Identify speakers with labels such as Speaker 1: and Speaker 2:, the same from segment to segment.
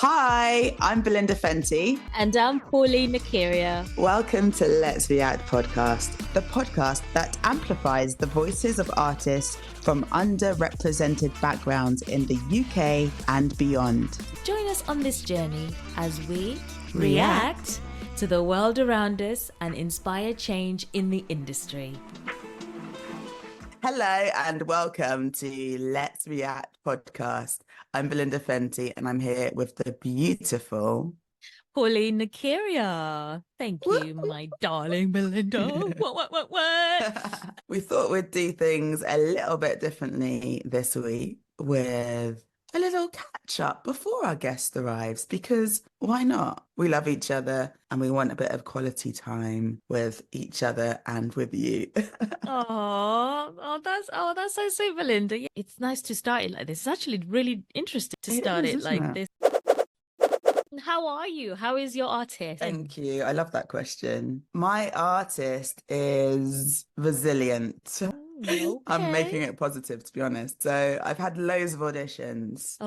Speaker 1: Hi, I'm Belinda Fenty.
Speaker 2: And I'm Pauline Nikiria.
Speaker 1: Welcome to Let's React podcast, the podcast that amplifies the voices of artists from underrepresented backgrounds in the UK and beyond.
Speaker 2: Join us on this journey as we react to the world around us and inspire change in the industry.
Speaker 1: Hello and welcome to Let's React podcast. I'm Belinda Fenty and I'm here with the beautiful
Speaker 2: Pauline Nikiria. Thank you, my darling Belinda. What?
Speaker 1: We thought we'd do things a little bit differently this week with a little catch up before our guest arrives, because why not? We love each other and we want a bit of quality time with each other and with you.
Speaker 2: That's so sweet, Belinda. Yeah, it's nice to start it like this. It's actually really interesting to start it like this. How are you? How is your artist?
Speaker 1: Thank you. I love that question. My artist is resilient.
Speaker 2: Okay.
Speaker 1: I'm making it positive, to be honest. So I've had loads of auditions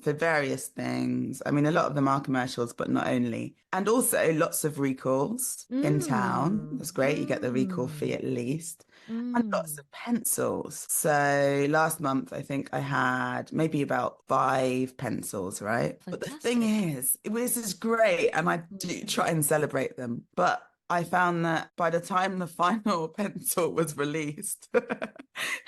Speaker 1: for various things. I mean, a lot of them are commercials, but not only. And also lots of recalls in town. That's great. You get the recall fee at least. And lots of pencils. So last month, I think I had maybe about 5 pencils, right? Fantastic. But the thing is, this is great. And I do try and celebrate them. But I found that by the time the final pencil was released and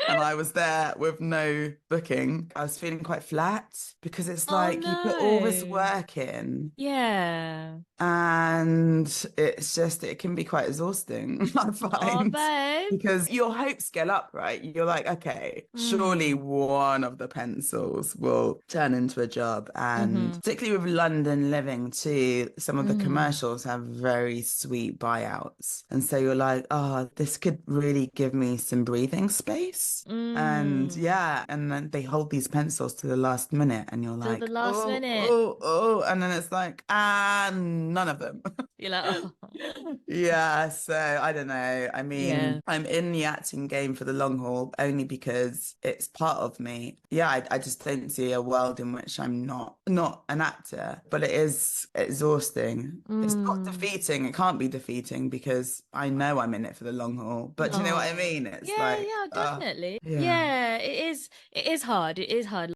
Speaker 1: I was there with no booking, I was feeling quite flat because it's like you put all this work in.
Speaker 2: Yeah.
Speaker 1: And it's just, it can be quite exhausting, I find. Because your hopes get up, right? You're like, okay, surely one of the pencils will turn into a job. And particularly with London living too, some of the commercials have very sweet buyouts. And so you're like, oh, this could really give me some breathing space. And yeah, and then they hold these pencils to the last minute and you're like,
Speaker 2: the last minute.
Speaker 1: And then it's like, none of them.
Speaker 2: You're like, oh.
Speaker 1: Yeah, so I don't know. I mean, I'm in the acting game for the long haul only because it's part of me. Yeah, I just don't see a world in which I'm not an actor, but it is exhausting. It's not defeating. It can't be defeating because I know I'm in it for the long haul. But do you know what I mean? It's
Speaker 2: definitely. It is hard. It is hard.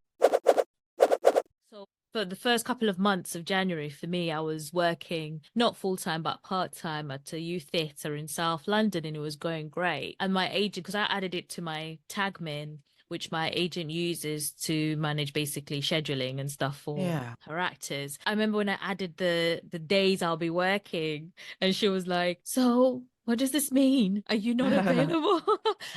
Speaker 2: For the first couple of months of January, for me, I was working not full-time, but part-time at a youth theatre in South London, and it was going great. And my agent, because I added it to my tagmin, which my agent uses to manage basically scheduling and stuff for her actors. I remember when I added the days I'll be working, and she was like, so what does this mean? Are you not available?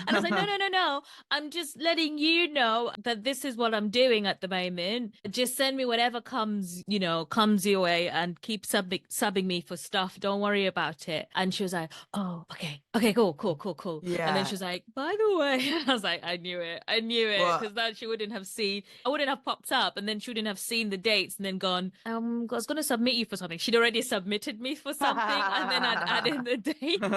Speaker 2: And I was like, no. I'm just letting you know that this is what I'm doing at the moment. Just send me whatever comes your way and keep subbing me for stuff. Don't worry about it. And she was like, oh, okay, cool. Yeah. And then she was like, by the way, I was like, I knew it. Because that she wouldn't have seen, I wouldn't have popped up, and then she wouldn't have seen the dates and then gone, I was going to submit you for something. She'd already submitted me for something and then I'd added the date.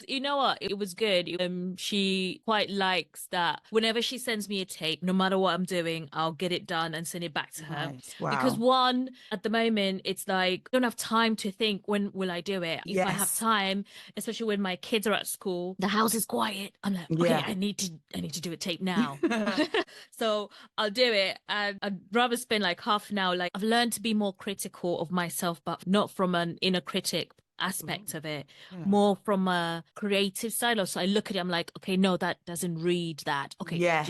Speaker 2: You know what? It was good. She quite likes that whenever she sends me a tape, no matter what I'm doing, I'll get it done and send it back to her.
Speaker 1: Nice. Wow.
Speaker 2: Because one, at the moment, it's like I don't have time to think, when will I do it? If I have time, especially when my kids are at school, the house is quiet. I'm like, okay, I need to do a tape now. So I'll do it, and I'd rather spend like half an hour. Like, I've learned to be more critical of myself, but not from an inner critic aspect of it, more from a creative side. So I look at it, I'm like, okay, no, that doesn't read that. Okay,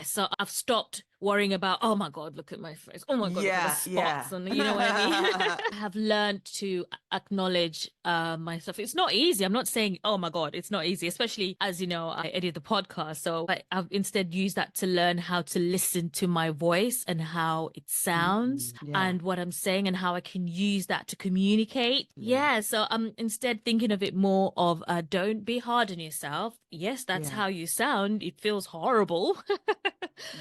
Speaker 2: so I've stopped worrying about, oh my God, look at my face. Oh my God, look at the spots. And you know what I mean? I have learned to acknowledge myself. It's not easy. I'm not saying, oh my God, it's not easy, especially as, I edit the podcast. So I've instead used that to learn how to listen to my voice and how it sounds and what I'm saying and how I can use that to communicate. So I'm instead thinking of it more of don't be hard on yourself. Yes, that's how you sound. It feels horrible.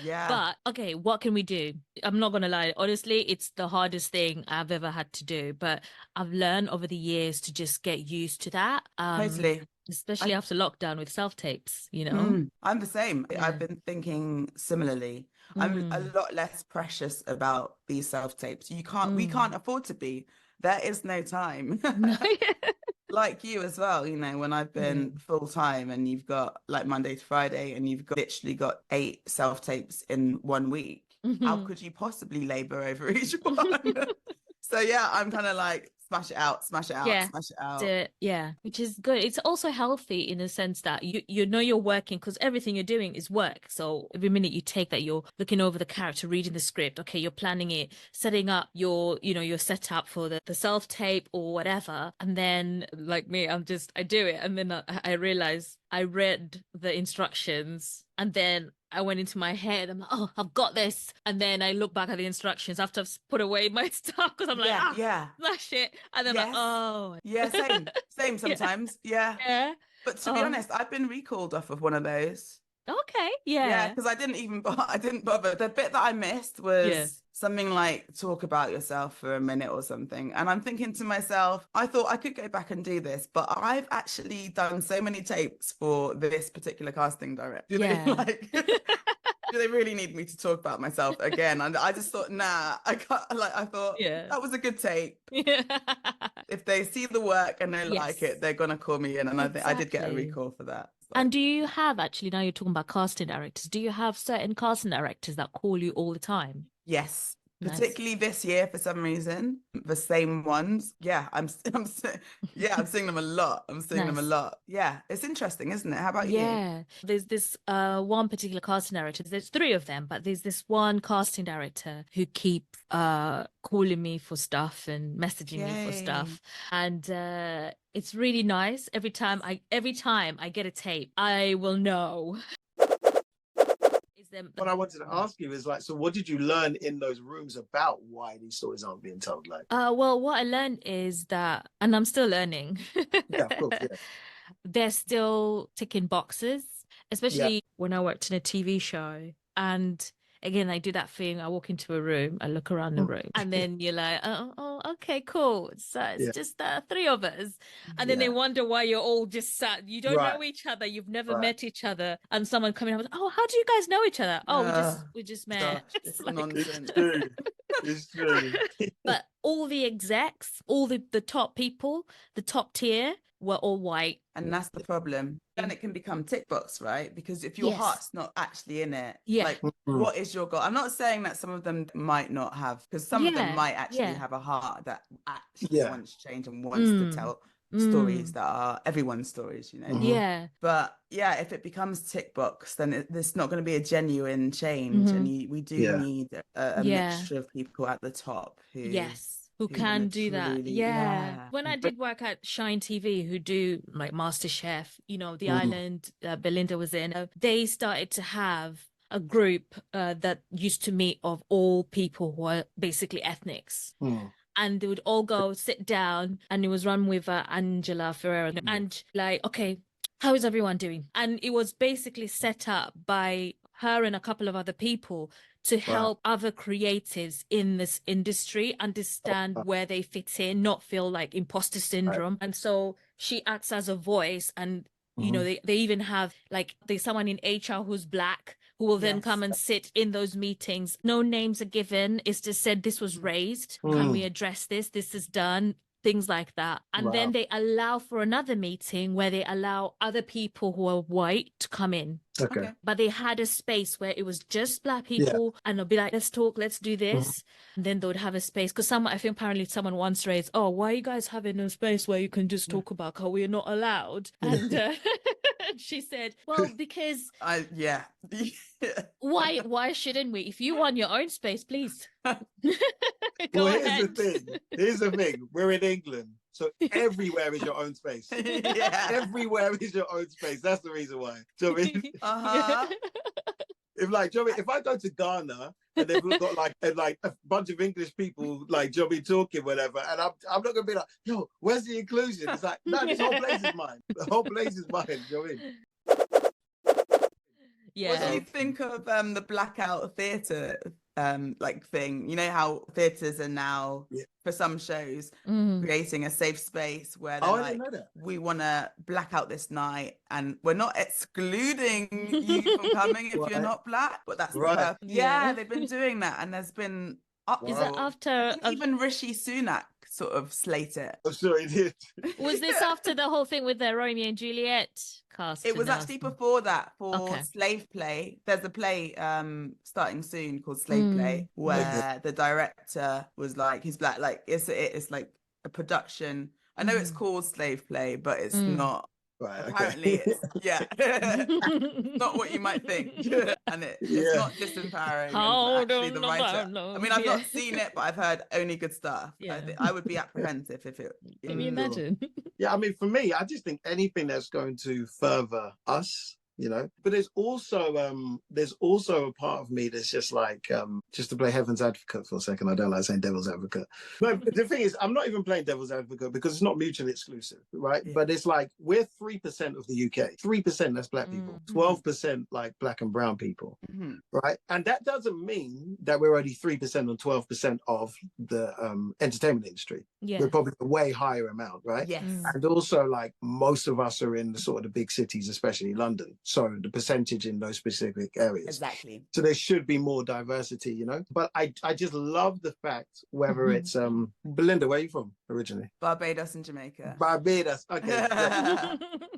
Speaker 2: But okay, what can we do? I'm not gonna lie, honestly, it's the hardest thing I've ever had to do, but I've learned over the years to just get used to that.
Speaker 1: Totally.
Speaker 2: especially after lockdown with self-tapes, you know?
Speaker 1: I'm the same.
Speaker 2: Yeah.
Speaker 1: I've been thinking similarly. I'm a lot less precious about these self-tapes. We can't afford to be. There is no time.
Speaker 2: No.
Speaker 1: Like you as well, when I've been full time and you've got like Monday to Friday and you've literally got 8 self-tapes in 1 week. How could you possibly labor over each one? So yeah, I'm kind of like smash it out, smash it out,
Speaker 2: Yeah.
Speaker 1: smash it out.
Speaker 2: Yeah, which is good. It's also healthy in a sense that you know you're working because everything you're doing is work. So every minute you take that, you're looking over the character, reading the script. Okay, you're planning it, setting up your setup for the self tape or whatever. And then like me, I do it, and then I realize I read the instructions, and then I went into my head. I'm like, oh, I've got this. And then I look back at the instructions after I've put away my stuff because I'm like, smash it. And then I'm like, oh.
Speaker 1: Yeah, same sometimes. Yeah.
Speaker 2: Yeah.
Speaker 1: But to be honest, I've been recalled off of one of those.
Speaker 2: Okay.
Speaker 1: Yeah,
Speaker 2: Yeah.
Speaker 1: because I didn't bother. The bit that I missed was something like talk about yourself for a minute or something. And I'm thinking to myself, I thought I could go back and do this, but I've actually done so many tapes for this particular casting director. Do they really need me to talk about myself again? And I just thought, nah, I can't. I thought that was a good tape.
Speaker 2: Yeah.
Speaker 1: If they see the work and they like it, they're gonna call me in. And I think I did get a recall for that. So.
Speaker 2: And do you have actually, now you're talking about casting directors, do you have certain casting directors that call you all the time?
Speaker 1: Yes. Particularly this year, for some reason, the same ones. Yeah, I'm seeing them a lot. I'm seeing them a lot. Yeah, it's interesting, isn't it? How about you?
Speaker 2: Yeah, there's this one particular casting director. There's 3 of them, but there's this one casting director who keep calling me for stuff and messaging me for stuff, and it's really nice. Every time I get a tape, I will know.
Speaker 3: What I wanted to ask you is so what did you learn in those rooms about why these stories aren't being told?
Speaker 2: Well, what I learned is that, and I'm still learning.
Speaker 3: Yeah, of course, yeah.
Speaker 2: They're still ticking boxes, especially when I worked in a TV show. And again, I do that thing. I walk into a room, I look around the room, and then you're like, oh, okay, cool. So it's just 3 of us. And then they wonder why you're all just sat. You don't know each other. You've never met each other. And someone coming up, oh, how do you guys know each other? Oh, we just met.
Speaker 1: It's nonsense.
Speaker 3: It's true.
Speaker 2: But all the execs, all the top people, the top tier, were all white.
Speaker 1: And that's the problem. Then it can become tick box, right? Because if your heart's not actually in it, what is your goal? I'm not saying that some of them might not have, because some of them might actually have a heart that actually wants to change and wants to tell stories that are everyone's stories,
Speaker 2: Yeah.
Speaker 1: But if it becomes tick box, then there's not going to be a genuine change. And we do need a mixture of people at the top who
Speaker 2: can do that. Yeah. When I did work at Shine TV, who do like MasterChef, The Island, Belinda was in, they started to have a group that used to meet of all people who are basically ethnics. And they would all go sit down, and it was run with Angela Ferreira. And like, okay, how is everyone doing? And it was basically set up by her and a couple of other people to help other creatives in this industry understand where they fit in, not feel like imposter syndrome. And so she acts as a voice, and they even have there's someone in HR who's Black who will then come and sit in those meetings. No names are given. It's just said, this was raised. Can we address this? This is done. Things like that. And then they allow for another meeting where they allow other people who are white to come in.
Speaker 3: Okay.
Speaker 2: But they had a space where it was just Black people, and they'll be like, let's talk, let's do this. And then they would have a space, because I think apparently someone once raised, oh, why are you guys having a space where you can just talk about how we're not allowed? And she said, well, because why shouldn't we? If you want your own space, please. Go ahead.
Speaker 3: Here's the thing. We're in England, so everywhere is your own space. Everywhere is your own space. That's the reason why. Do you know what I mean? If I go to Ghana and they've got a bunch of English people talking whatever, and I'm not gonna be like, yo, where's the inclusion? It's like, no, this whole place is mine. The whole place is mine. Do you know what I mean?
Speaker 1: What do you think of the Blackout Theatre like thing. You know how theatres are now, for some shows, creating a safe space where they're
Speaker 3: I
Speaker 1: like,
Speaker 3: didn't know that.
Speaker 1: we want to black out this night, and we're not excluding you from coming if you're not black, but that's the purpose. Yeah, they've been doing that, and there's been uproar.
Speaker 2: Is that after
Speaker 1: even Rishi Sunak sort of slate it?
Speaker 3: I'm sure he did.
Speaker 2: Was this after the whole thing with the Romeo and Juliet cast?
Speaker 1: It was actually before that, for Slave Play. There's a play starting soon called Slave Play, where the director was like, he's black. Like it's like a production. I know it's called Slave Play, but it's not.
Speaker 3: Right,
Speaker 1: apparently it's not what you might think. And it's not disempowering. And actually the writer, I mean, I've not seen it, but I've heard only good stuff. I would be apprehensive if it.
Speaker 2: Can you imagine?
Speaker 3: Yeah, I mean, for me, I just think anything that's going to further us, you know. But there's also a part of me that's just like, just to play heaven's advocate for a second. I don't like saying devil's advocate. But the thing is, I'm not even playing devil's advocate because it's not mutually exclusive, right? Yeah. But it's like, we're 3% of the UK. 3% that's black people. 12% like black and brown people, right? And that doesn't mean that we're only 3% or 12% of the entertainment industry. Yeah. We're probably a way higher amount, right?
Speaker 1: Yes.
Speaker 3: And also, like, most of us are in the sort of the big cities, especially London. So the percentage in those specific areas.
Speaker 1: Exactly.
Speaker 3: So there should be more diversity, you know? But I just love the fact, whether it's, Belinda, where are you from originally?
Speaker 1: Barbados and Jamaica.
Speaker 3: Barbados. Okay.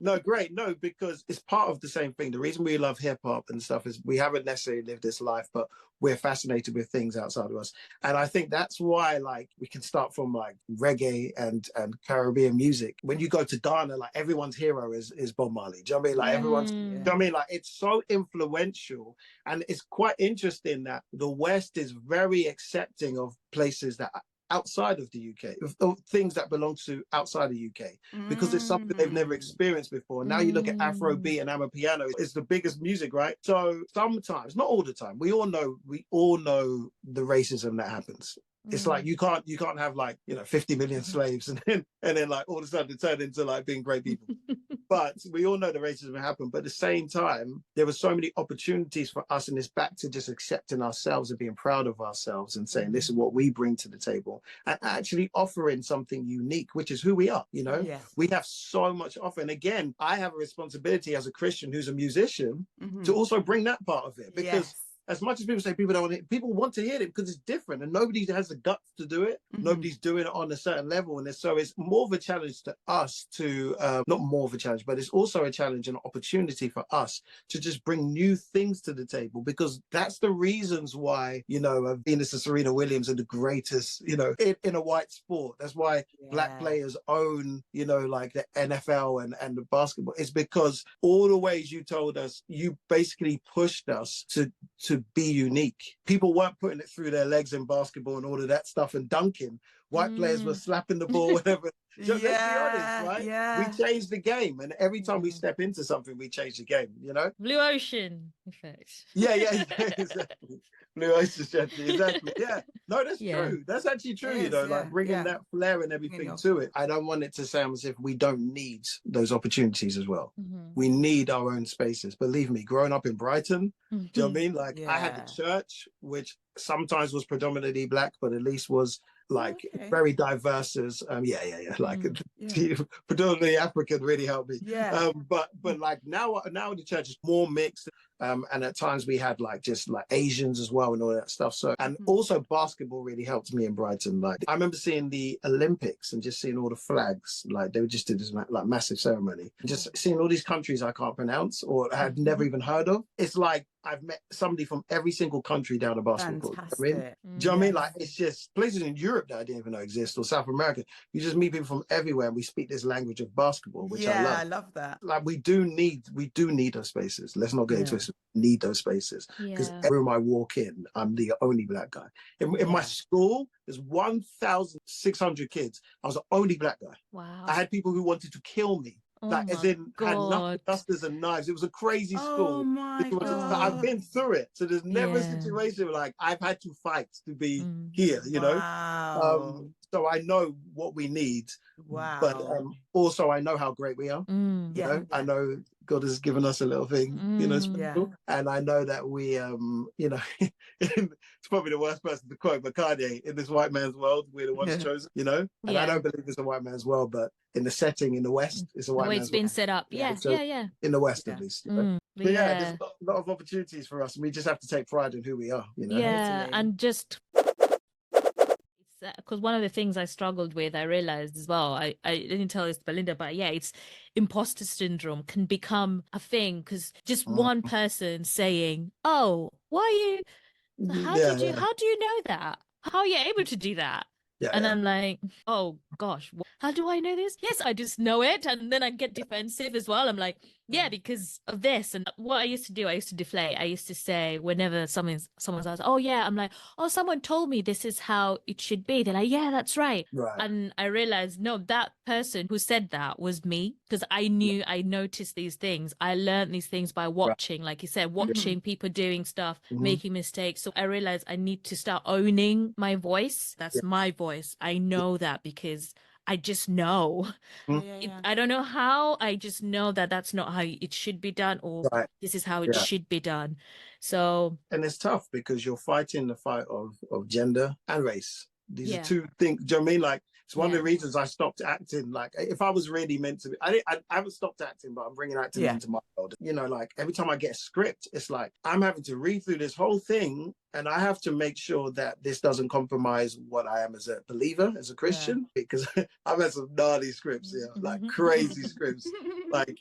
Speaker 3: No, great. No, because it's part of the same thing. The reason we love hip hop and stuff is we haven't necessarily lived this life, but we're fascinated with things outside of us. And I think that's why, like, we can start from like reggae and Caribbean music. When you go to Ghana, like, everyone's hero is Bob Marley. Do you know what I mean? Like, everyone's, do you know what I mean? Like, it's so influential. And it's quite interesting that the West is very accepting of places that outside of the UK, of things that belong to outside the UK, because it's something they've never experienced before. Now you look at Afrobeat and Amapiano, it's the biggest music, right? So sometimes, not all the time, we all know the racism that happens. It's like you can't have, like, 50 million slaves and then like all of a sudden turn into like being great people. But we all know the racism happened. But at the same time, there were so many opportunities for us, and it's back to just accepting ourselves and being proud of ourselves and saying this is what we bring to the table, and actually offering something unique, which is who we are. We have so much to offer. And again, I have a responsibility as a Christian who's a musician to also bring that part of it, because as much as people say people don't want it, people want to hear it because it's different, and nobody has the guts to do it. Nobody's doing it on a certain level. And so it's more of a challenge to us to, not more of a challenge, but it's also a challenge and an opportunity for us to just bring new things to the table, because that's the reasons why, Venus and Serena Williams are the greatest, in a white sport. That's why black players own, like the NFL and the basketball. It's because all the ways you told us, you basically pushed us to be unique. People weren't putting it through their legs in basketball and all of that stuff and dunking. White players were slapping the ball, whatever. Let's be honest, right?
Speaker 1: Yeah.
Speaker 3: We changed the game, and every time we step into something, we change the game,
Speaker 2: Blue ocean effect.
Speaker 3: Yeah, exactly. Blue ocean strategy, exactly. Yeah. No, that's true. That's actually true, like bringing that flair and everything to it. I don't want it to sound as if we don't need those opportunities as well. We need our own spaces. Believe me, growing up in Brighton, do you know what I mean? Like, I had the church, which sometimes was predominantly black, but at least was like very diverse as like predominantly African really helped me. But like now the church is more mixed, and at times we had like just like Asians as well and all that stuff. So, and also basketball really helped me in Brighton. Like, I remember seeing the Olympics and just seeing all the flags, like they would just do this like massive ceremony, just seeing all these countries I can't pronounce or had never even heard of. It's like I've met somebody from every single country down a basketball court. Do you know what I mean? Like, it's just places in Europe that I didn't even know exist, or South America. You just meet people from everywhere, and we speak this language of basketball, which I love.
Speaker 1: I love that.
Speaker 3: Like, we do need those spaces. Let's not get into it. We need those spaces, because every room I walk in, I'm the only black guy. In my school, there's 1,600 kids. I was the only black guy.
Speaker 2: Wow.
Speaker 3: I had people who wanted to kill me. Like, as in, had knuckle dusters and knives. It was a crazy school.
Speaker 1: Oh my God.
Speaker 3: I've been through it. So there's never a situation where, like, I've had to fight to be here,
Speaker 1: Wow.
Speaker 3: So I know what we need.
Speaker 1: Wow.
Speaker 3: But also I know how great we are. I know God has given us a little thing, you know, special. And I know that we, you know, it's probably the worst person to quote, but Kanye, in this white man's world, we're the ones chosen, you know? And I don't believe it's a white man's world, but in the setting in the West, it's a white man's world.
Speaker 2: The way it's been set up.
Speaker 3: In the West, at least. You know? But there's a lot of opportunities for us, and we just have to take pride in who we are, you know?
Speaker 2: Yeah, and just... Because one of the things I struggled with, I realized as well, I didn't tell this to Belinda, but it's imposter syndrome can become a thing because just one person saying, oh, why are you, how do you know that? How are you able to do that? And I'm like, oh gosh, how do I know this? Yes, I just know it. And then I get defensive as well. I'm like, because of this. And what I used to do, I used to deflate. I used to say, whenever someone's asked, oh yeah, I'm like, oh, someone told me this is how it should be. They're like, yeah, that's right. And I realized, no, that person who said that was me, because I knew, I noticed these things. I learned these things by watching, like you said, watching people doing stuff, making mistakes. So I realized I need to start owning my voice. That's my voice. I know that because I just know. I don't know how. I just know that that's not how it should be done, or this is how it should be done. So,
Speaker 3: and it's tough because you're fighting the fight of gender and race. These are two things. Do you know what I mean? Like, it's one of the reasons I stopped acting. Like, if I was really meant to be, I haven't stopped acting, but I'm bringing acting into my world. You know, like every time I get a script, it's like I'm having to read through this whole thing, and I have to make sure that this doesn't compromise what I am as a believer, as a Christian, because I've had some gnarly scripts, like crazy scripts, like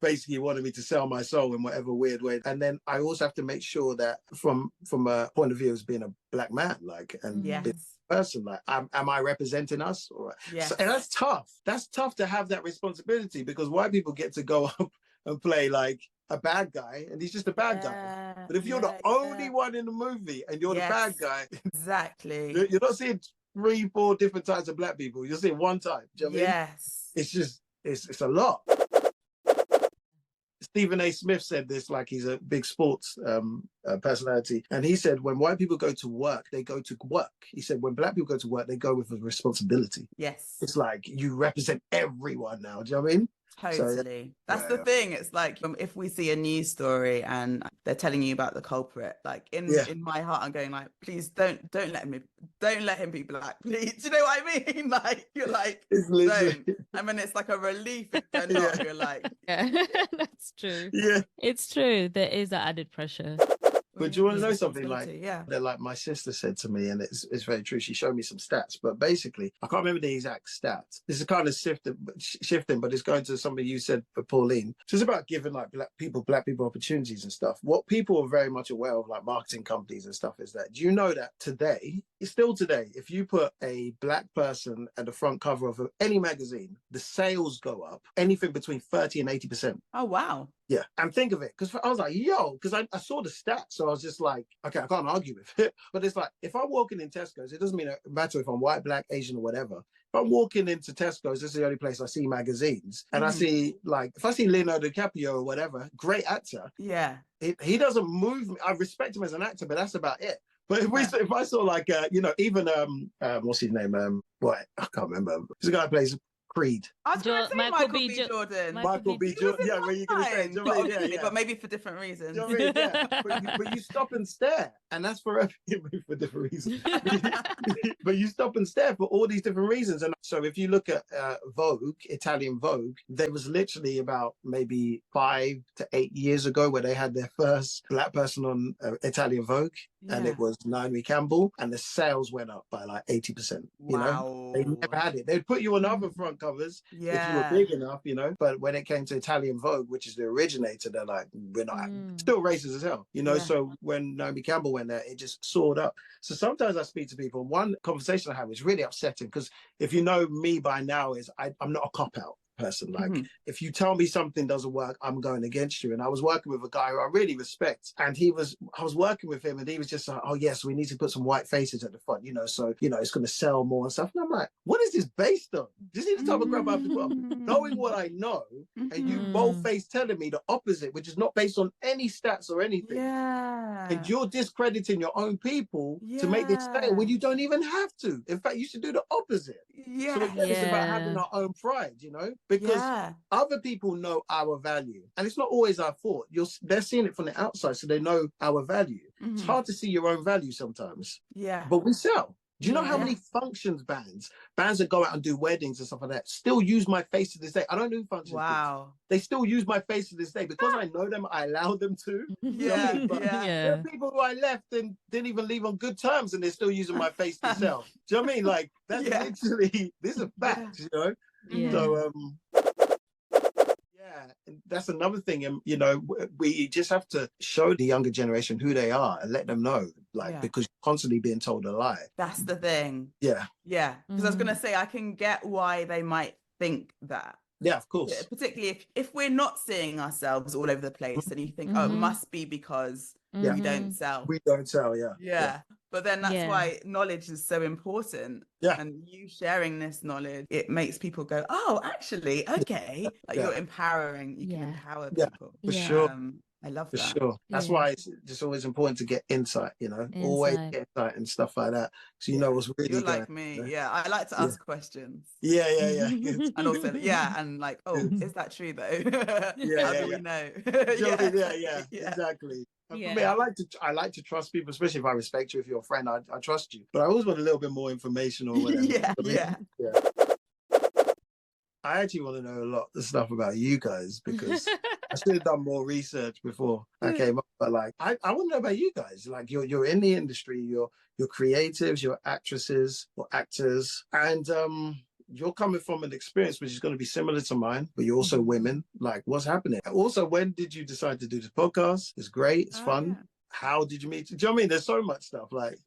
Speaker 3: basically wanted me to sell my soul in whatever weird way. And then I also have to make sure that from a point of view as being a Black man, like, and being person, like, am I representing us? Or so, and that's tough. That's tough to have that responsibility, because white people get to go up and play like a bad guy, and he's just a bad guy. But if you're the only one in the movie and you're the bad guy, you're not seeing 3-4 different types of Black people. You're seeing one type. Do you know what I mean? It's just it's a lot. Stephen A. Smith said this, like, he's a big sports personality. And he said, when white people go to work, they go to work. He said, when Black people go to work, they go with a responsibility. It's like, you represent everyone now. Do you know what I mean?
Speaker 1: Totally. That's the thing. It's like, if we see a news story and they're telling you about the culprit, like in my heart, I'm going like, please don't let him be Black. Please. Do you know what I mean? Like, you're like, don't. And when it's like a relief if they're not, you're like,
Speaker 2: that's true. It's true. There is that added pressure.
Speaker 3: But do you want to know something? Like, like my sister said to me, and it's very true. She showed me some stats, but basically, I can't remember the exact stats. This is kind of shifting, but it's going to something you said for Pauline. So it's about giving like Black people opportunities and stuff. What people are very much aware of, like marketing companies and stuff, is that, do you know that today, if you put a Black person at the front cover of any magazine, the sales go up anything between 30 and 80%.
Speaker 1: Oh, wow.
Speaker 3: Yeah, and think of it, because I was like, because I saw the stats, so I was just like, okay, I can't argue with it. But it's like, if I'm walking in Tesco's, it doesn't matter if I'm white, Black, Asian, or whatever. If I'm walking into Tesco's, this is the only place I see magazines, and I see, like, if I see Leonardo DiCaprio or whatever, great actor. He doesn't move me. I respect him as an actor, but that's about it. But if I saw like, even what's his name? I can't remember. There's a guy who plays Creed.
Speaker 1: I was going to say Michael B. Jordan.
Speaker 3: Michael B. Jordan. Yeah, what you're going to say.
Speaker 1: But maybe for different reasons.
Speaker 3: You know what I mean? But you stop and stare, and that's for different reasons. But you stop and stare for all these different reasons. And so if you look at Vogue, Italian Vogue, there was literally about maybe 5 to 8 years ago where they had their first Black person on Italian Vogue, and it was Naomi Campbell, and the sales went up by like 80%. You know, they never had it. They'd put you on other front covers if you were big enough, you know. But when it came to Italian Vogue, which is the originator, they're like, we're not still racist as hell, you know. So when Naomi Campbell went there, it just soared up. So sometimes I speak to people. One conversation I had was really upsetting, because if you know me by now, is I'm not a cop out person. Like, if you tell me something doesn't work, I'm going against you. And I was working with a guy who I really respect, and I was working with him, and he was just like, oh yes, we need to put some white faces at the front, you know, so it's going to sell more and stuff. And I'm like, what is this based on? This is the type of crap I have to put up. Knowing what I know, and you bold-faced telling me the opposite, which is not based on any stats or anything. And you're discrediting your own people to make this sale when you don't even have to. In fact, you should do the opposite.
Speaker 1: Yeah.
Speaker 3: So again, it's about having our own pride, you know, because other people know our value, and it's not always our fault. They're seeing it from the outside, so they know our value. It's hard to see your own value sometimes. Yeah. But we sell. Do you know how many functions bands that go out and do weddings and stuff like that still use my face to this day? I don't do functions. Wow. They still use my face to this day because I know them. I allow them to.
Speaker 1: Yeah.
Speaker 3: There are people who I left and didn't even leave on good terms, and they're still using my face to sell. Do you know what I mean? Like that's literally this is a fact. You know.
Speaker 2: Yeah.
Speaker 3: So that's another thing. And you know, we just have to show the younger generation who they are and let them know, like, because you're constantly being told a lie.
Speaker 1: That's the thing.
Speaker 3: Yeah.
Speaker 1: Yeah. Because I was going to say, I can get why they might think that.
Speaker 3: Yeah, of course.
Speaker 1: Yeah, particularly if we're not seeing ourselves all over the place and you think, oh, it must be because we don't sell.
Speaker 3: We don't sell,
Speaker 1: Yeah. But then that's why knowledge is so important.
Speaker 3: Yeah.
Speaker 1: And you sharing this knowledge, it makes people go, oh, actually, okay. Like you're empowering. You can empower people.
Speaker 3: For sure.
Speaker 1: I love
Speaker 3: that.
Speaker 1: For
Speaker 3: sure. That's why it's just always important to get insight, you know, always get insight and stuff like that. So you know what's really
Speaker 1: You're like me. Yeah. I like to ask questions.
Speaker 3: Yeah.
Speaker 1: And also, and like, oh, is that true though? How do we know?
Speaker 3: Exactly. For me, I like to trust people, especially if I respect you, if you're a friend, I trust you. But I always want a little bit more information or whatever.
Speaker 1: Yeah.
Speaker 3: I actually want to know a lot of stuff about you guys because I should have done more research before I came up. But like, I want to know about you guys. Like, you're in the industry, you're creatives, you're actresses or actors, and you're coming from an experience which is going to be similar to mine, but you're also women. Like, what's happening? Also, when did you decide to do this podcast? It's great. It's fun. Yeah. How did you meet? Do you know what I mean? There's so much stuff. Like,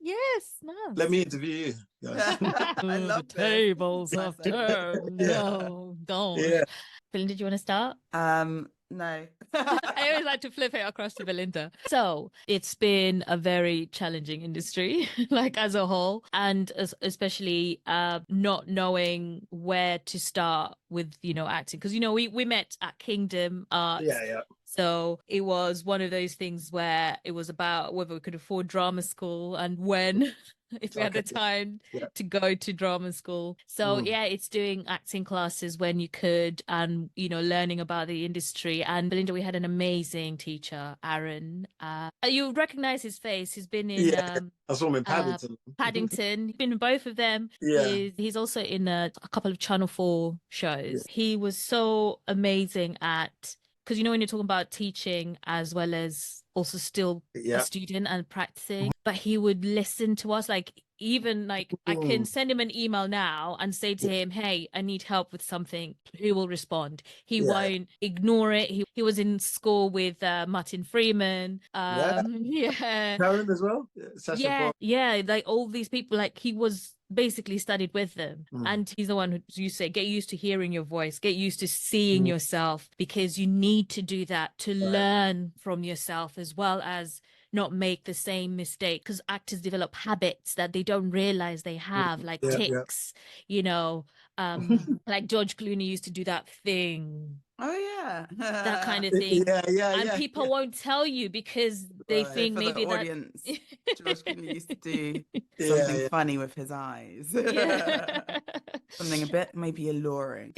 Speaker 3: let me interview you guys.
Speaker 2: I love the tables have turned. No, don't. Yeah. Belinda, do you want to start?
Speaker 1: No.
Speaker 2: I always like to flip it across to Belinda. So it's been a very challenging industry, like as a whole, and especially not knowing where to start with, acting. Because, we met at Kingdom Arts.
Speaker 3: Yeah.
Speaker 2: So it was one of those things where it was about whether we could afford drama school and when, if we had the time to go to drama school. So it's doing acting classes when you could and, learning about the industry. And Belinda, we had an amazing teacher, Aaron. You recognize his face. He's been in...
Speaker 3: I saw him in Paddington.
Speaker 2: He's been in both of them.
Speaker 3: Yeah.
Speaker 2: He's also in a couple of Channel 4 shows. Yeah. He was so amazing at... Because, when you're talking about teaching as well as also still a student and practicing, but he would listen to us. Like, even like I can send him an email now and say to him, hey, I need help with something. He will respond. He won't ignore it. He was in school with Martin Freeman.
Speaker 3: Karen as well.
Speaker 2: Like all these people, like he was basically studied with them. And he's the one who, you say, get used to hearing your voice, get used to seeing yourself, because you need to do that to learn from yourself as well as not make the same mistake, because actors develop habits that they don't realize they have, like tics, like George Clooney used to do that thing.
Speaker 1: Oh yeah,
Speaker 2: that kind of thing. And people won't tell you because they think
Speaker 1: for
Speaker 2: maybe
Speaker 1: the
Speaker 2: that
Speaker 1: audience. George Clooney used to do something funny with his eyes. Something a bit maybe alluring.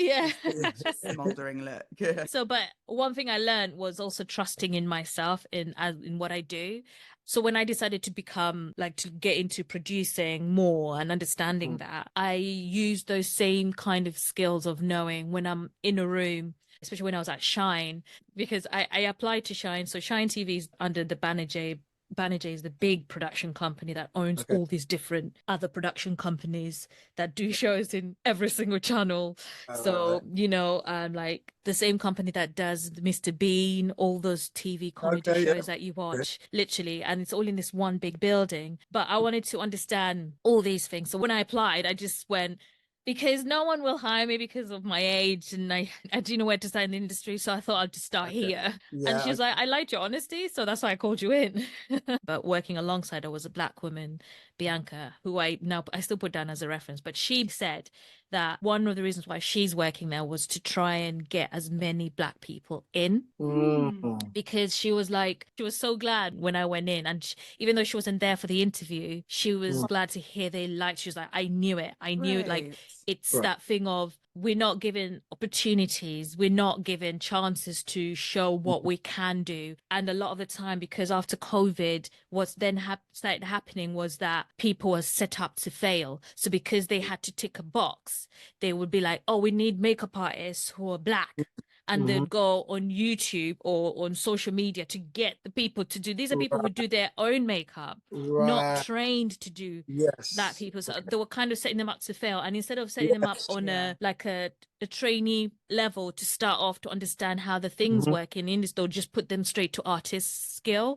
Speaker 1: Smoldering look.
Speaker 2: So, but one thing I learned was also trusting in myself in what I do. So when I decided to become, like, to get into producing more and understanding that, I used those same kind of skills of knowing when I'm in a room, especially when I was at Shine, because I applied to Shine. So Shine TV is under the Banner J. Banner J is the big production company that owns all these different other production companies that do shows in every single channel. So, like the same company that does Mr. Bean, all those TV comedy shows that you watch, literally. And it's all in this one big building. But I wanted to understand all these things. So when I applied, I just went, because no one will hire me because of my age and I do know where to start in the industry. So I thought I'd just start here. And she was like, I liked your honesty. So that's why I called you in. But working alongside her was a Black woman, Bianca, who I still put down as a reference. But she said that one of the reasons why she's working there was to try and get as many Black people in. Because she was so glad when I went in. And even though she wasn't there for the interview, she was glad to hear they liked. She was like, I knew it. I knew it. Like, It's that thing of we're not given opportunities, we're not given chances to show what we can do. And a lot of the time, because after COVID, what's then started happening was that people were set up to fail. So because they had to tick a box, they would be like, oh, we need makeup artists who are Black. And they'd go on YouTube or on social media to get the people to do. These are people who do their own makeup, not trained to do that. People, so they were kind of setting them up to fail. And instead of setting them up on a trainee level to start off to understand how the things work in the industry, they'll just put them straight to artist skill.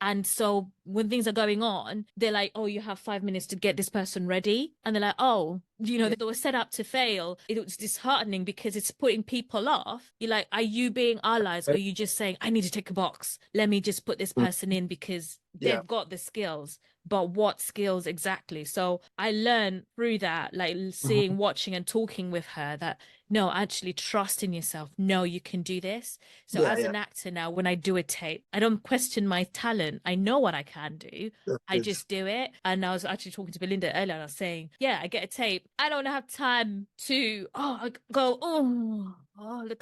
Speaker 2: And so when things are going on, they're like, oh, you have 5 minutes to get this person ready. And they're like, oh, they were set up to fail. It was disheartening because it's putting people off. You're like, are you being allies? Or are you just saying, I need to take a box. Let me just put this person in because they've got the skills. But what skills exactly? So I learned through that, like seeing, watching and talking with her that, no, actually trust in yourself. No, you can do this. So as an actor now, when I do a tape, I don't question my talent. I know what I can do. I just do it. And I was actually talking to Belinda earlier and I was saying, I get a tape. I don't have time to, look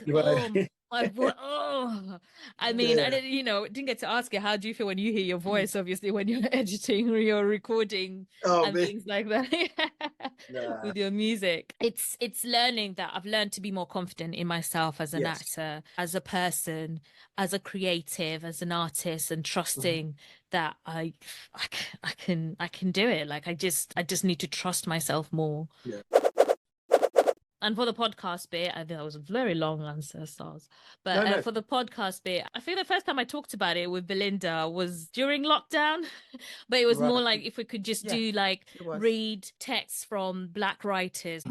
Speaker 2: at, my voice. I mean, I didn't get to ask you, how do you feel when you hear your voice, obviously, when you're editing or you're recording things like that with your music. It's learning that I've learned to be more confident in myself as an actor, as a person, as a creative, as an artist, and trusting that I can do it. Like I just need to trust myself more. And for the podcast bit, I think that was a very long answer, Stars. But for the podcast bit, I think the first time I talked about it with Belinda was during lockdown. But it was more like if we could just do read texts from Black writers,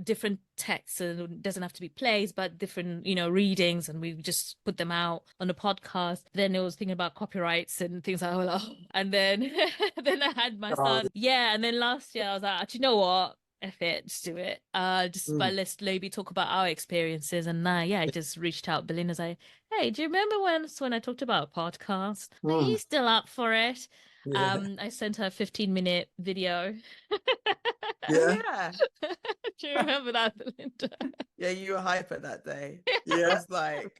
Speaker 2: different texts, and it doesn't have to be plays, but different, readings, and we just put them out on the podcast. Then it was thinking about copyrights and things like that. And then then I had my son. And then last year I was like, do you know what? F it, just do it. But let's maybe talk about our experiences. And I just reached out. Belinda's like, hey, do you remember when I talked about a podcast? Are you still up for it? I sent her a 15-minute video.
Speaker 1: Do
Speaker 2: you remember that, Belinda?
Speaker 1: Yeah, you were hyper that day. Yeah, I was like,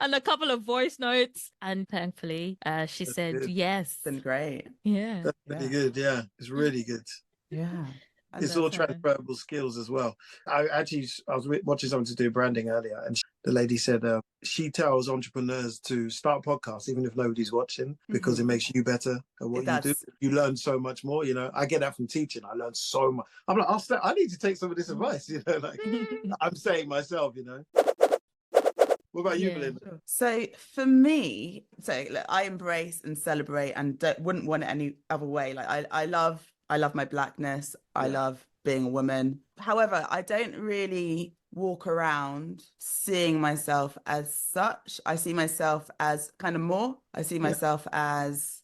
Speaker 2: and a couple of voice notes, and thankfully, she said yes.
Speaker 1: It's been great.
Speaker 2: Yeah,
Speaker 3: that's really good. Yeah, it's really good.
Speaker 1: Yeah.
Speaker 3: It's all transferable skills as well. I was watching someone to do branding earlier, and the lady said she tells entrepreneurs to start podcasts even if nobody's watching, because it makes you better at what you do. You learn so much more. I get that from teaching. I learned so much. I'm like, I need to take some of this advice. Like I'm saying myself. What about you, Belinda?
Speaker 1: So for me, look, I embrace and celebrate and wouldn't want it any other way. Like I love my Blackness. I love being a woman. However, I don't really walk around seeing myself as such. I see myself as kind of more. I see myself as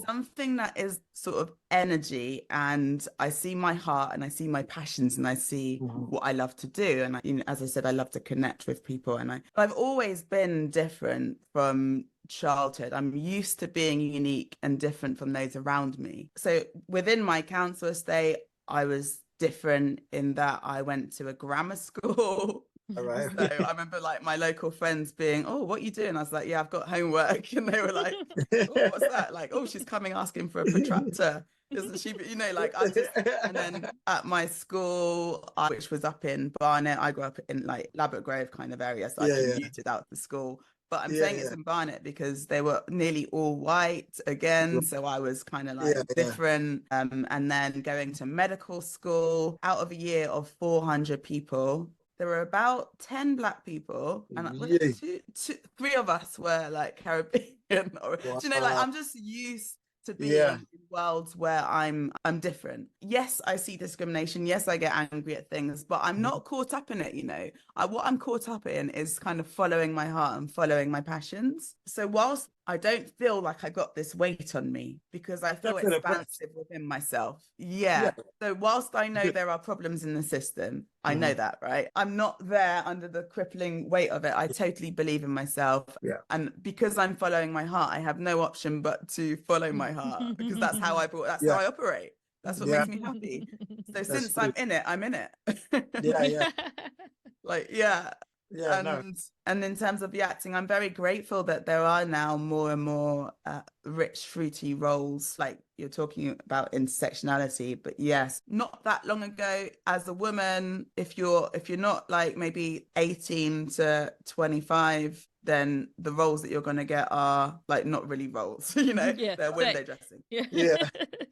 Speaker 1: something that is sort of energy, and I see my heart and I see my passions and I see what I love to do. And as I said, I love to connect with people, and I've always been different from childhood. I'm used to being unique and different from those around me. So within my council estate, I was different in that I went to a grammar school.
Speaker 3: All right.
Speaker 1: So I remember my local friends being, oh, what are you doing? I was like, yeah, I've got homework. And they were like, oh, what's that? Like, oh, she's coming asking for a protractor. Isn't she? I just, and then at my school, which was up in Barnet, I grew up in Ladbroke Grove kind of area. So I commuted out to school. But I'm saying it's in Barnet because they were nearly all white again. So I was kind of different. And then going to medical school, out of a year of 400 people, there were about 10 Black people. And three of us were Caribbean. I'm just used to being in worlds where I'm different. Yes, I see discrimination. Yes, I get angry at things, but I'm not caught up in it, what I'm caught up in is kind of following my heart and following my passions. So whilst I don't feel like I got this weight on me, because I feel expansive within myself. Yeah. So whilst I know there are problems in the system, I know that, right? I'm not there under the crippling weight of it. I totally believe in myself. Yeah. And because I'm following my heart, I have no option but to follow my heart, because that's how I operate. That's what makes me happy. So since I'm in it, I'm in it.
Speaker 3: Yeah.
Speaker 1: Like, yeah.
Speaker 3: Yeah,
Speaker 1: and in terms of the acting, I'm very grateful that there are now more and more rich, fruity roles, like you're talking about intersectionality. But yes, not that long ago, as a woman, if you're not like maybe 18 to 25, then the roles that you're going to get are like not really roles, you know, they're window dressing.
Speaker 3: Yeah.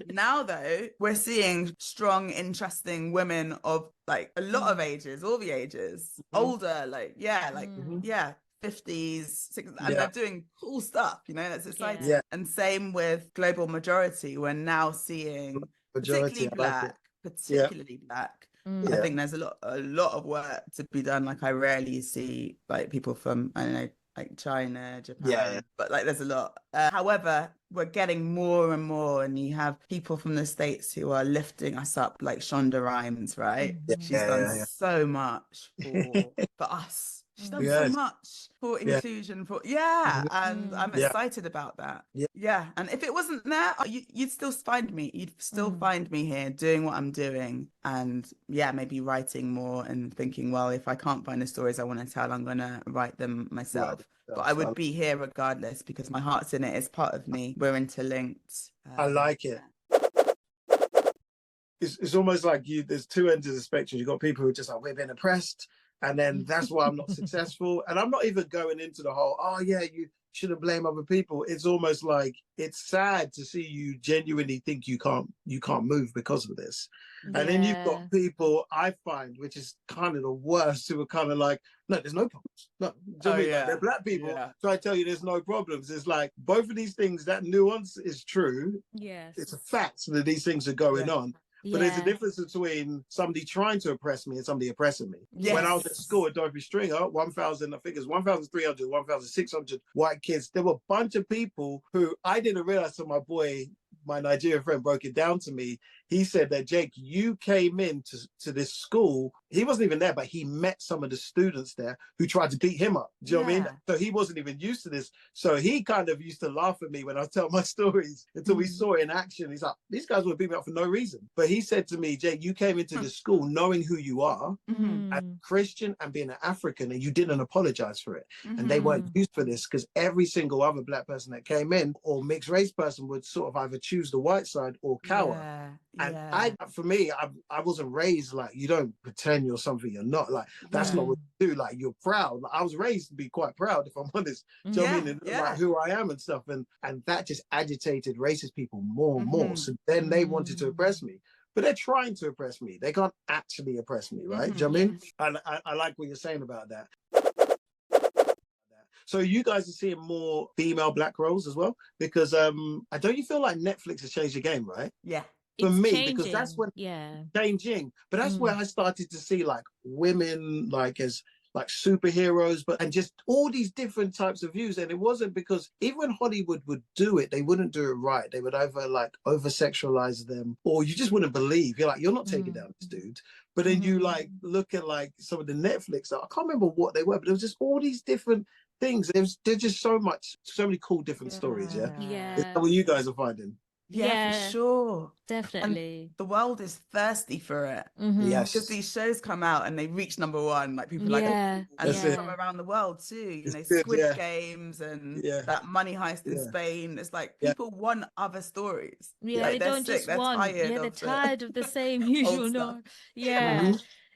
Speaker 1: Now, though, we're seeing strong, interesting women of like a lot of ages, all the ages, older, like, 50s, 60s, and they're doing cool stuff, you know, that's exciting.
Speaker 3: Yeah.
Speaker 1: And same with Global Majority. We're now seeing particularly black. I think there's a lot of work to be done. Like, I rarely see like people from, I don't know, like China, Japan, but like there's a lot. However, we're getting more and more, and you have people from the States who are lifting us up, like Shonda Rhimes, right? She's done so much for us. She's done so much for inclusion, and I'm excited about that. And if it wasn't there, you'd still find me. You'd still find me here doing what I'm doing, and maybe writing more and thinking, well, if I can't find the stories I want to tell, I'm gonna write them myself. But I would be here regardless because my heart's in it. It's part of me. We're interlinked.
Speaker 3: I like it. It's almost like there's two ends of the spectrum. You've got people who are just like, we've been oppressed, and then that's why I'm not successful. And I'm not even going into the whole, you shouldn't blame other people. It's almost like it's sad to see you genuinely think you can't move because of this. And then you've got people I find, which is kind of the worst, who are kind of like, no, there's no problems. No, they're black people try to tell you there's no problems. It's like both of these things, that nuance is true.
Speaker 2: Yes.
Speaker 3: It's a fact that these things are going on. But there's a difference between somebody trying to oppress me and somebody oppressing me. Yes. When I was at school at Dorothy Stringer, 1,300, 1,600 white kids. There were a bunch of people who I didn't realize until my Nigerian friend broke it down to me. He said that, Jake, you came into this school. He wasn't even there, but he met some of the students there who tried to beat him up. Do you know what I mean? So he wasn't even used to this. So he kind of used to laugh at me when I tell my stories until we saw it in action. He's like, these guys would beat me up for no reason. But he said to me, Jake, you came into the school knowing who you are, as a Christian and being an African, and you didn't apologize for it. And they weren't used for this because every single other black person that came in or mixed race person would sort of either choose the white side or cower. And for me, I wasn't raised like, you don't pretend you're something you're not. Like, that's not what you do. Like, you're proud. Like, I was raised to be quite proud, if I'm honest. Do you know what I mean? And, like, who I am and stuff. And that just agitated racist people more and more. So then they wanted to oppress me. But they're trying to oppress me. They can't actually oppress me, right? Do you know what I mean? And I like what you're saying about that. So you guys are seeing more female black roles as well? Because don't you feel like Netflix has changed the game, right?
Speaker 1: Yeah.
Speaker 3: For
Speaker 2: it's
Speaker 3: me,
Speaker 2: changing.
Speaker 3: because that's when changing. But that's where I started to see like women like as like superheroes, and just all these different types of views. And it wasn't because even when Hollywood would do it, they wouldn't do it right. They would either like over sexualize them, or you just wouldn't believe. You're like, you're not taking down this dude. But then you like look at like some of the Netflix, I can't remember what they were, but there was just all these different things. There's just so many cool different stories. Is that what you guys are finding?
Speaker 1: Yeah, for sure.
Speaker 2: Definitely.
Speaker 1: And the world is thirsty for it.
Speaker 3: Yes.
Speaker 1: Because these shows come out and they reach #1, like people like, and from around the world too, you know, Squid Games and that money heist in Spain. It's like people want other stories.
Speaker 2: Yeah,
Speaker 1: like,
Speaker 2: they don't just want. They're tired of the same usual norm.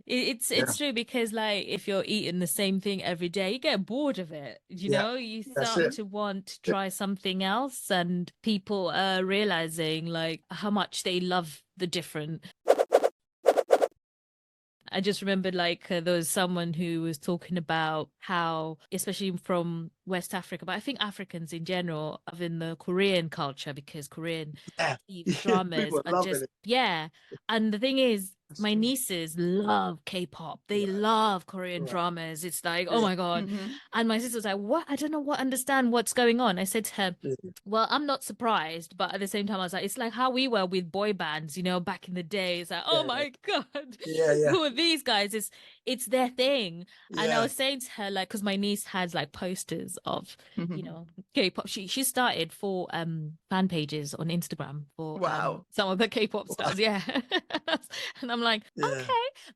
Speaker 2: It's true, because like if you're eating the same thing every day, you get bored of it. You know, you start to want to try something else, and people are realizing like how much they love the different. I just remembered like there was someone who was talking about how, especially from West Africa, but I think Africans in general, of in the Korean culture, because Korean dramas are just and the thing is, My nieces love K-pop. They love Korean dramas. It's like, oh my God. And my sister was like, what? I don't know understand what's going on. I said to her, well, I'm not surprised. But at the same time, I was like, it's like how we were with boy bands, back in the day. It's like, oh my God, who are these guys? It's their thing. And I was saying to her, like, because my niece has like posters of, K-pop. She started 4 fan pages on Instagram for some of the K-pop stars. Yeah. And I'm like, okay.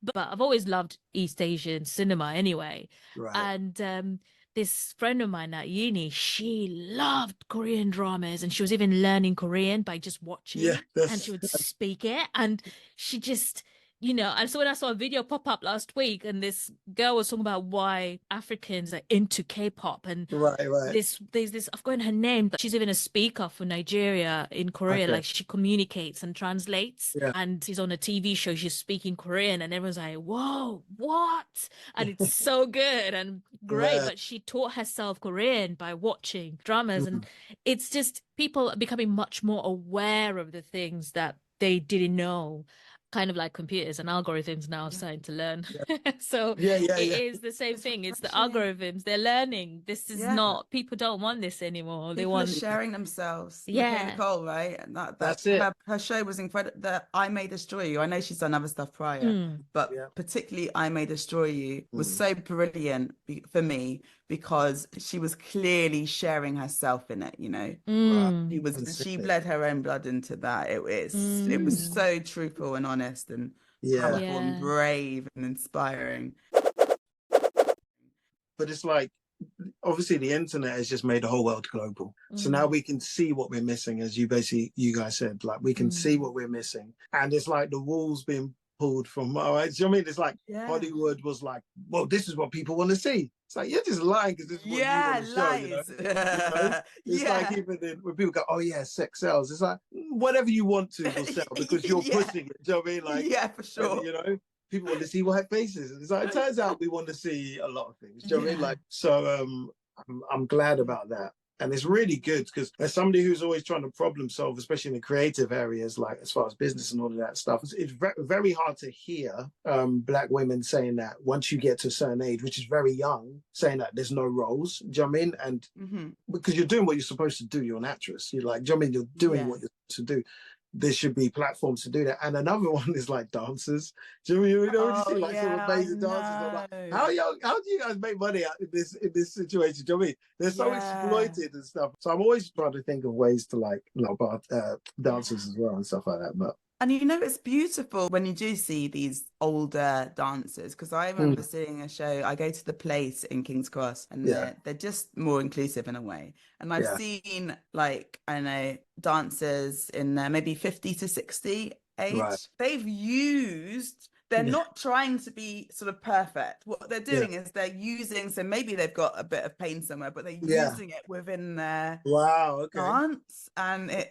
Speaker 2: But I've always loved East Asian cinema anyway. And this friend of mine at uni, she loved Korean dramas and she was even learning Korean by just watching, and she would speak it. And she just, and so when I saw a video pop up last week and this girl was talking about why Africans are into K-pop, and there's this, I've forgotten her name, but she's even a speaker for Nigeria in Korea. Like she communicates and translates, and she's on a TV show, she's speaking Korean, and everyone's like, whoa, what? And it's so good and great. But she taught herself Korean by watching dramas, and it's just people are becoming much more aware of the things that they didn't know. Kind of like computers and algorithms now starting to learn. So it is the same thing. It's the algorithms. They're learning. This is not, people don't want this anymore. They want
Speaker 1: sharing themselves.
Speaker 2: Yeah.
Speaker 1: Nicole, right? And
Speaker 3: that's it.
Speaker 1: Her show was incredible. The I May Destroy You. I know she's done other stuff prior, but particularly I May Destroy You was so brilliant for me because she was clearly sharing herself in it, She bled her own blood into that. It was so truthful and honest and powerful and brave and inspiring.
Speaker 3: But it's like, obviously the internet has just made the whole world global. So now we can see what we're missing, as you guys said, like we can see what we're missing. And it's like the walls being pulled from, all right, do you know what I mean? It's like Hollywood was like, well, this is what people want to see. It's like, you're just lying because this is what you want to show, It's like even when people go, oh yeah, sex sells. It's like, whatever you want to will sell because you're pushing it. Do you know what I mean? Like,
Speaker 1: for sure.
Speaker 3: People want to see white faces. And it's like, it turns out we want to see a lot of things. Do you know what I mean? Like, so I'm glad about that. And it's really good because as somebody who's always trying to problem solve, especially in the creative areas, like as far as business and all of that stuff, it's very hard to hear Black women saying that once you get to a certain age, which is very young, saying that there's no roles. Do you know what I mean? And because you're doing what you're supposed to do, you're an actress. You're like, do you know what I mean? You're doing what you're supposed to do. There should be platforms to do that. And another one is like dancers. Do you know when you see like some amazing dancers? Like, how do you guys make money out in this situation? Do you know what I mean? They're so exploited and stuff. So I'm always trying to think of ways to like dancers as well and stuff like that.
Speaker 1: And it's beautiful when you do see these older dancers, because I remember seeing a show, I go to the Place in King's Cross, and they're just more inclusive in a way. And I've seen like, I know, dancers in maybe 50 to 60 age. Right. They're not trying to be sort of perfect. What they're doing is they're using, so maybe they've got a bit of pain somewhere, but they're using it within their dance, and it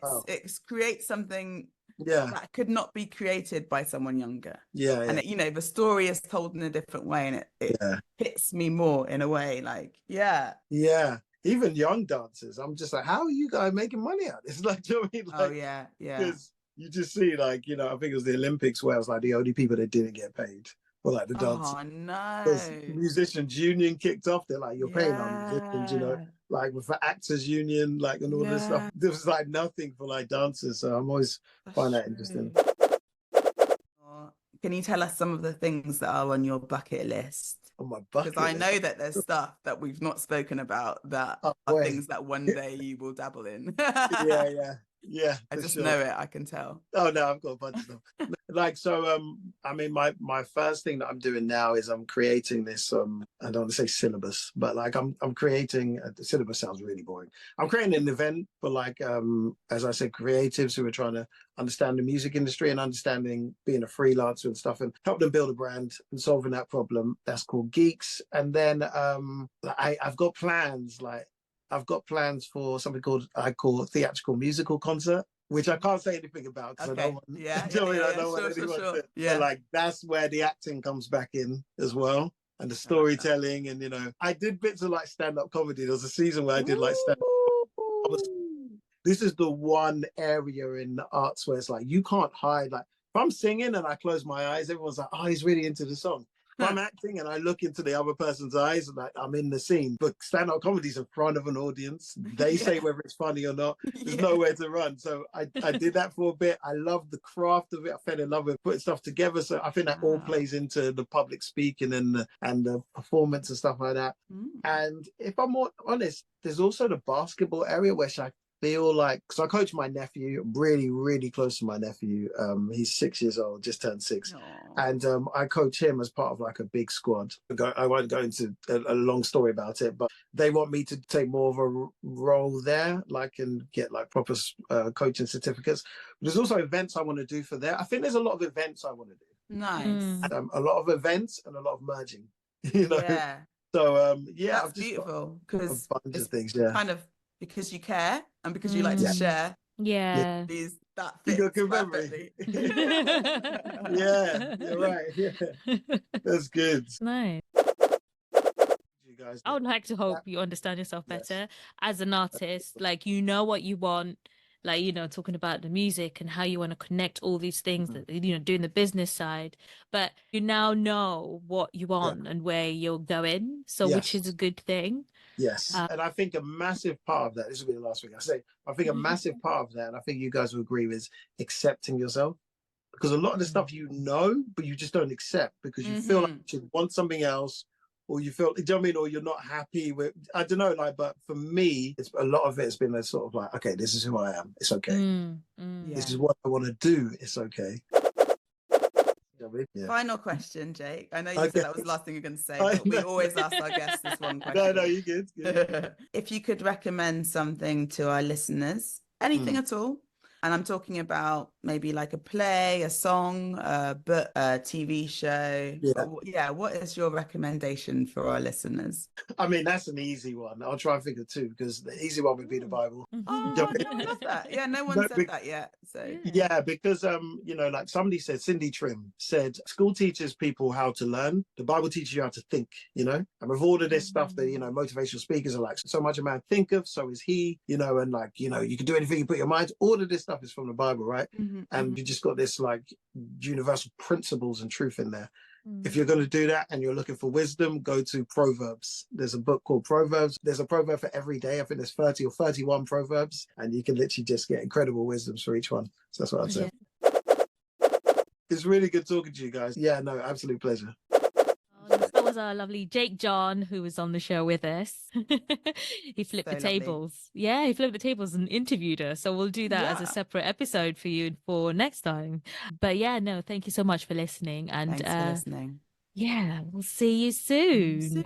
Speaker 1: creates something that could not be created by someone younger. And it, the story is told in a different way, and it hits me more in a way, like
Speaker 3: even young dancers, I'm just like, how are you guys making money out of this? Like, do you know what I mean? Like, because you just see, like, I think it was the Olympics where it was like the only people that didn't get paid were like the dancers.
Speaker 1: Oh no!
Speaker 3: Because musicians union kicked off. They're like, you're paying our musicians, like for actors union, like, and all this stuff. There was like nothing for like dancers. So I'm always find that interesting.
Speaker 1: Can you tell us some of the things that are on your bucket list?
Speaker 3: On my bucket list?
Speaker 1: Because I know that there's stuff that we've not spoken about that are things that one day you will dabble in.
Speaker 3: Yeah,
Speaker 1: I just know it. I can tell.
Speaker 3: Oh no, I've got a bunch of stuff. Like, so I mean, my first thing that I'm doing now is I'm creating this I don't want to say syllabus, but like I'm creating the syllabus sounds really boring. I'm creating an event for like as I said, creatives who are trying to understand the music industry and understanding being a freelancer and stuff, and help them build a brand and solving that problem. That's called Geeks. And then I've got plans, like I've got plans for something I call theatrical musical concert, which I can't say anything about because I don't want, anyone to. Yeah. But like that's where the acting comes back in as well, and the storytelling, and I did bits of like stand-up comedy. There was a season where I did like stand-up. This is the one area in the arts where it's like you can't hide. Like if I'm singing and I close my eyes, everyone's like, oh, he's really into the song. If I'm acting and I look into the other person's eyes, like I'm in the scene. But stand-up comedy's in front of an audience. They say whether it's funny or not. There's nowhere to run. So I did that for a bit. I loved the craft of it. I fell in love with putting stuff together. So I think that all plays into the public speaking and the performance and stuff like that. And if I'm more honest, there's also the basketball area which I feel like, because I coach my nephew, really, really close to my nephew. He's 6 years old, just turned 6. Aww. And I coach him as part of like a big squad. I won't go into a long story about it, but they want me to take more of a role there, like, and get like proper coaching certificates. But there's also events I want to do for there. I think there's a lot of events I want to do.
Speaker 1: Nice.
Speaker 3: A lot of events and a lot of merging, you know?
Speaker 1: Yeah.
Speaker 3: So, yeah.
Speaker 1: That's beautiful, because
Speaker 3: a bunch of things,
Speaker 1: kind of because you care and because you like to share.
Speaker 2: Yeah.
Speaker 1: That fits perfectly.
Speaker 3: Yeah, you're right. Yeah. That's good.
Speaker 2: Nice.
Speaker 3: You guys,
Speaker 2: I would like to hope you understand yourself better as an artist. Like, you know what you want. Like, you know, talking about the music and how you want to connect all these things that, you know, doing the business side, but you now know what you want and where you're going. So, which is a good thing.
Speaker 3: Yes. And I think a massive part of that, this will be the last thing I say, I think a massive part of that, and I think you guys will agree, is accepting yourself. Because a lot of the stuff you know, but you just don't accept because you feel like you want something else, or you feel, do you know what I mean? Or you're not happy with, I don't know, like, but for me, it's a lot of it has been a sort of like, okay, this is who I am. It's okay. This is what I want to do. It's okay.
Speaker 1: Final question, Jake. I know you said that was the last thing you're going to say, but we always ask our guests this one question.
Speaker 3: No, you're good.
Speaker 1: If you could recommend something to our listeners, anything at all, and I'm talking about maybe like a play, a song, a book, a TV show. What is your recommendation for our listeners?
Speaker 3: I mean, that's an easy one. I'll try and think of two, because the easy one would be the Bible.
Speaker 1: Oh, I love that. Yeah, no one said that yet. So
Speaker 3: yeah, because you know, like somebody said, Cindy Trim said, school teaches people how to learn. The Bible teaches you how to think, you know? And with all of this stuff that, you know, motivational speakers are like, so much a man thinketh, so is he, you know, and like, you know, you can do anything you put your mind. All of this stuff is from the Bible, right? And you just got this like universal principles and truth in there. If you're going to do that and you're looking for wisdom, go to Proverbs. There's a book called Proverbs. There's a proverb for every day. I think there's 30 or 31 proverbs, and you can literally just get incredible wisdoms for each one. So that's what I'd say. It's really good talking to you guys. Yeah, no, absolute pleasure.
Speaker 2: That was our lovely Jake John, who was on the show with us. He flipped the tables. Lovely. Yeah, he flipped the tables and interviewed us. So we'll do that as a separate episode for you for next time. But yeah, no, thank you so much for listening. And
Speaker 1: thanks for listening.
Speaker 2: Yeah, we'll see you soon.